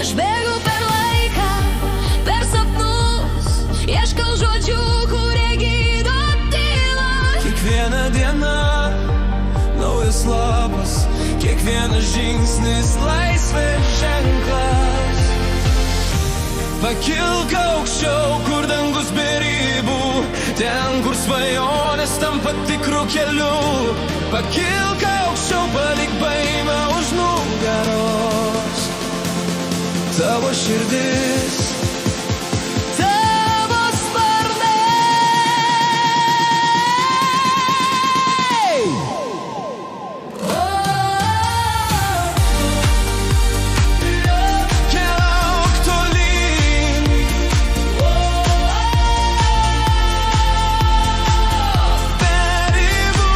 Aš bėgu per laiką, per sapnus, ieškau žodžių, kurie gydo tylą. Kiekviena diena naujas lapas, kiekvienas žingsnis laisvės ženklas. Pakilk aukščiau, kur dangus be ribų, ten, kur svajonės tampa tikrų kelių. Pakilk aukščiau, palik baimę už nugaros. Tavo širdis, Tavo sparnai. keliauk tolyn. Be ribų.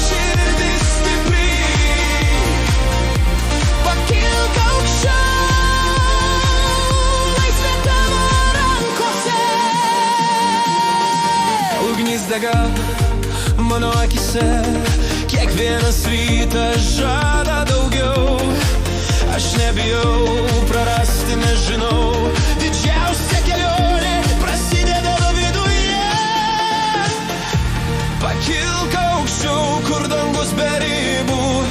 Širdis stipri. Pakilk aukščiau, laisvė tavo rankose. Ugnis dega mano akise, kiekvienas rytas žada daugiau. Aš nebijau prarasti, nežinau, didžiausia